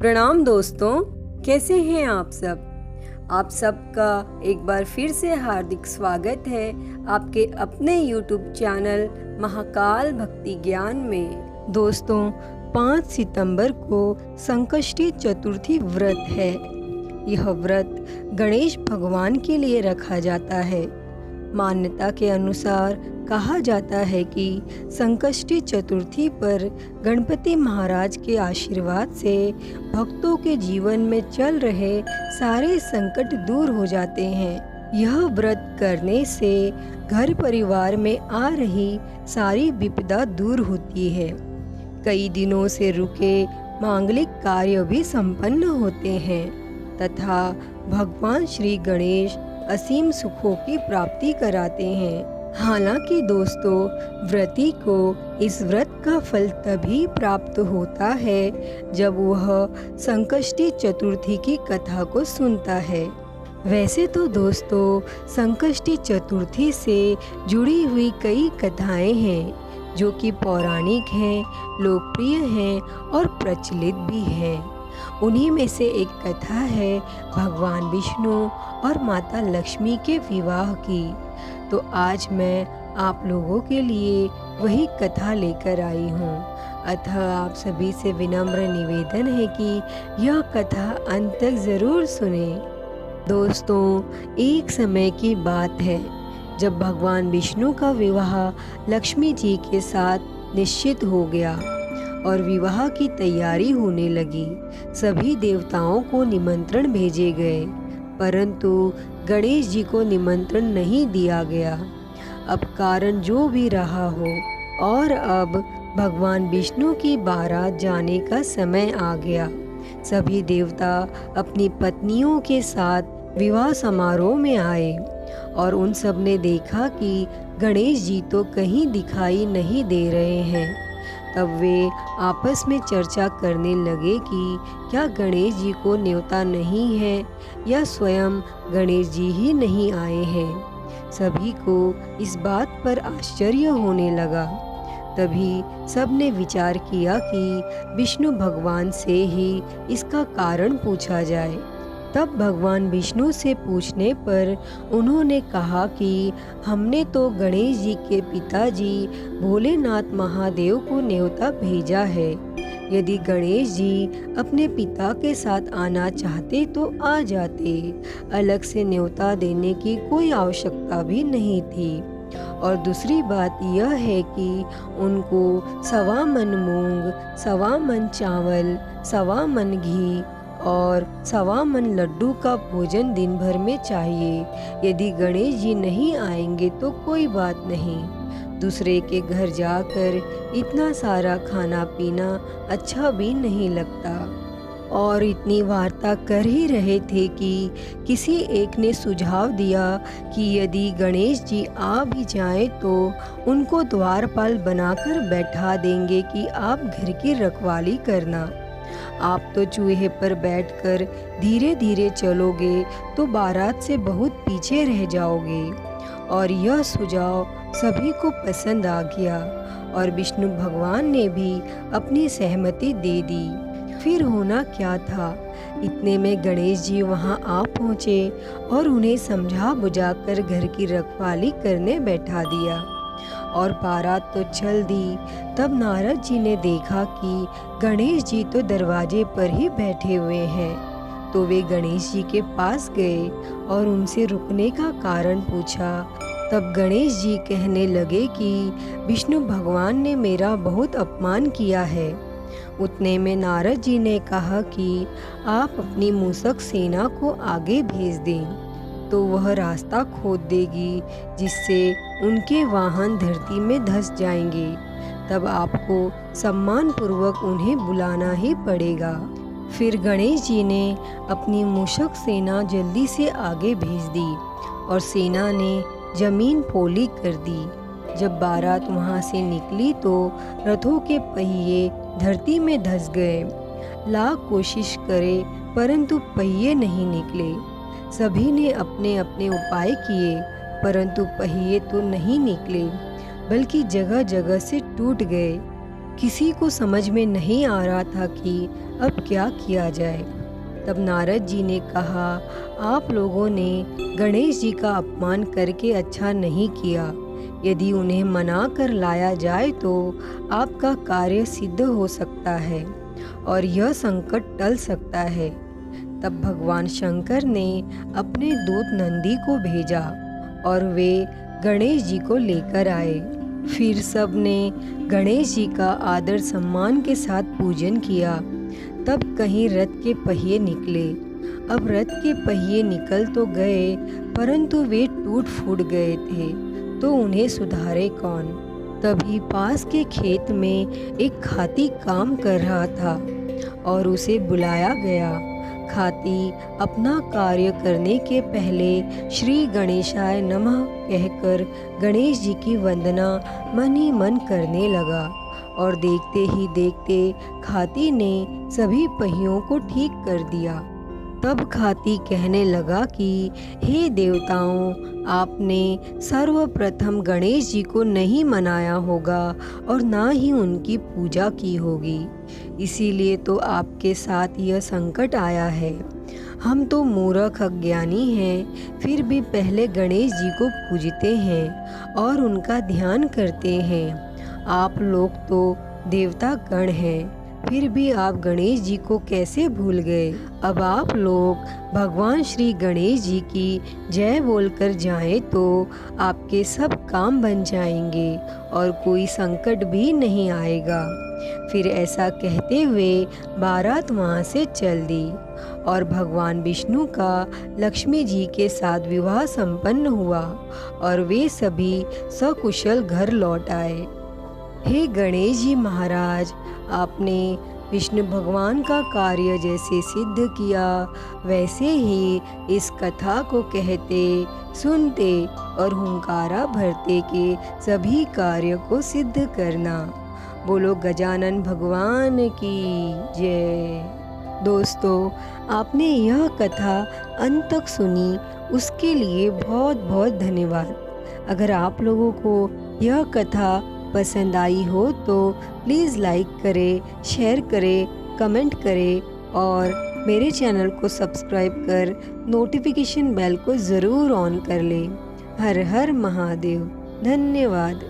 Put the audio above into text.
प्रणाम दोस्तों, कैसे हैं आप सब। आप सबका एक बार फिर से हार्दिक स्वागत है आपके अपने YouTube चैनल महाकाल भक्ति ज्ञान में। दोस्तों, 5 सितंबर को संकष्टी चतुर्थी व्रत है। यह व्रत गणेश भगवान के लिए रखा जाता है। मान्यता के अनुसार कहा जाता है कि संकष्टी चतुर्थी पर गणपति महाराज के आशीर्वाद से भक्तों के जीवन में चल रहे सारे संकट दूर हो जाते हैं। यह व्रत करने से घर परिवार में आ रही सारी विपदा दूर होती है। कई दिनों से रुके मांगलिक कार्य भी संपन्न होते हैं तथा भगवान श्री गणेश असीम सुखों की प्राप्ति कराते हैं। हालांकि दोस्तों, व्रती को इस व्रत का फल तभी प्राप्त होता है जब वह संकष्टी चतुर्थी की कथा को सुनता है। वैसे तो दोस्तों, संकष्टी चतुर्थी से जुड़ी हुई कई कथाएं हैं जो कि पौराणिक हैं, लोकप्रिय हैं और प्रचलित भी हैं। उन्हीं में से एक कथा है भगवान विष्णु और माता लक्ष्मी के विवाह की। तो आज मैं आप लोगों के लिए वही कथा लेकर आई हूँ। अतः आप सभी से विनम्र निवेदन है कि यह कथा अंत तक ज़रूर सुने। दोस्तों, एक समय की बात है जब भगवान विष्णु का विवाह लक्ष्मी जी के साथ निश्चित हो गया और विवाह की तैयारी होने लगी। सभी देवताओं को निमंत्रण भेजे गए, परंतु गणेश जी को निमंत्रण नहीं दिया गया। अब कारण जो भी रहा हो, और अब भगवान विष्णु की बारात जाने का समय आ गया। सभी देवता अपनी पत्नियों के साथ विवाह समारोह में आए और उन सब ने देखा कि गणेश जी तो कहीं दिखाई नहीं दे रहे हैं। तब वे आपस में चर्चा करने लगे कि क्या गणेश जी को न्योता नहीं है या स्वयं गणेश जी ही नहीं आए हैं। सभी को इस बात पर आश्चर्य होने लगा। तभी सबने विचार किया कि विष्णु भगवान से ही इसका कारण पूछा जाए। तब भगवान विष्णु से पूछने पर उन्होंने कहा कि हमने तो गणेश जी के पिताजी भोलेनाथ महादेव को न्योता भेजा है। यदि गणेश जी अपने पिता के साथ आना चाहते तो आ जाते। अलग से न्योता देने की कोई आवश्यकता भी नहीं थी। और दूसरी बात यह है कि उनको 1.25 मन मूंग, 1.25 मन चावल, 1.25 मन घी और 1.25 मन लड्डू का भोजन दिन भर में चाहिए। यदि गणेश जी नहीं आएंगे तो कोई बात नहीं। दूसरे के घर जाकर इतना सारा खाना पीना अच्छा भी नहीं लगता। और इतनी वार्ता कर ही रहे थे कि किसी एक ने सुझाव दिया कि यदि गणेश जी आ भी जाएं तो उनको द्वारपाल बनाकर बैठा देंगे कि आप घर की रखवाली करना। आप तो चूहे पर बैठकर धीरे धीरे चलोगे तो बारात से बहुत पीछे रह जाओगे। और यह सुझाव सभी को पसंद आ गया और विष्णु भगवान ने भी अपनी सहमति दे दी। फिर होना क्या था, इतने में गणेश जी वहां आ पहुँचे और उन्हें समझा बुझाकर घर की रखवाली करने बैठा दिया। और बारात तो चल दी। तब नारद जी ने देखा कि गणेश जी तो दरवाजे पर ही बैठे हुए हैं। तो वे गणेश जी के पास गए और उनसे रुकने का कारण पूछा। तब गणेश जी कहने लगे कि विष्णु भगवान ने मेरा बहुत अपमान किया है। उतने में नारद जी ने कहा कि आप अपनी मूषक सेना को आगे भेज दें तो वह रास्ता खोद देगी जिससे उनके वाहन धरती में धंस जाएंगे। तब आपको सम्मान पूर्वक उन्हें बुलाना ही पड़ेगा। फिर गणेश जी ने अपनी मूषक सेना जल्दी से आगे भेज दी और सेना ने जमीन पोली कर दी। जब बारात वहां से निकली तो रथों के पहिए धरती में धंस गए। लाख कोशिश करे परंतु पहिए नहीं निकले। सभी ने अपने अपने उपाय किए परंतु पहिए तो नहीं निकले बल्कि जगह जगह से टूट गए। किसी को समझ में नहीं आ रहा था कि अब क्या किया जाए। तब नारद जी ने कहा, आप लोगों ने गणेश जी का अपमान करके अच्छा नहीं किया। यदि उन्हें मना कर लाया जाए तो आपका कार्य सिद्ध हो सकता है और यह संकट टल सकता है। तब भगवान शंकर ने अपने दूत नंदी को भेजा और वे गणेश जी को लेकर आए। फिर सब ने गणेश जी का आदर सम्मान के साथ पूजन किया। तब कहीं रथ के पहिए निकले। अब रथ के पहिए निकल तो गए, परंतु वे टूट फूट गए थे, तो उन्हें सुधारे कौन। तभी पास के खेत में एक खाती काम कर रहा था और उसे बुलाया गया। खाती अपना कार्य करने के पहले श्री गणेशाय नमः कहकर गणेश जी की वंदना मन ही मन करने लगा और देखते ही देखते खाती ने सभी पहियों को ठीक कर दिया। तब खाती कहने लगा कि हे देवताओं, आपने सर्वप्रथम गणेश जी को नहीं मनाया होगा और ना ही उनकी पूजा की होगी, इसीलिए तो आपके साथ यह संकट आया है। हम तो मूर्ख अज्ञानी हैं, फिर भी पहले गणेश जी को पूजते हैं और उनका ध्यान करते हैं। आप लोग तो देवता गण हैं, फिर भी आप गणेश जी को कैसे भूल गए। अब आप लोग भगवान श्री गणेश जी की जय बोलकर जाएं तो आपके सब काम बन जाएंगे और कोई संकट भी नहीं आएगा। फिर ऐसा कहते हुए बारात वहाँ से चल दी और भगवान विष्णु का लक्ष्मी जी के साथ विवाह संपन्न हुआ और वे सभी सकुशल घर लौट आए। हे गणेश जी महाराज, आपने विष्णु भगवान का कार्य जैसे सिद्ध किया, वैसे ही इस कथा को कहते, सुनते और हुंकारा भरते के सभी कार्य को सिद्ध करना। बोलो गजानन भगवान की जय। दोस्तों, आपने यह कथा अंत तक सुनी, उसके लिए बहुत बहुत धन्यवाद। अगर आप लोगों को यह कथा पसंद आई हो तो प्लीज़ लाइक करें, शेयर करें, कमेंट करें और मेरे चैनल को सब्सक्राइब कर नोटिफिकेशन बेल को ज़रूर ऑन कर लें। हर हर महादेव। धन्यवाद।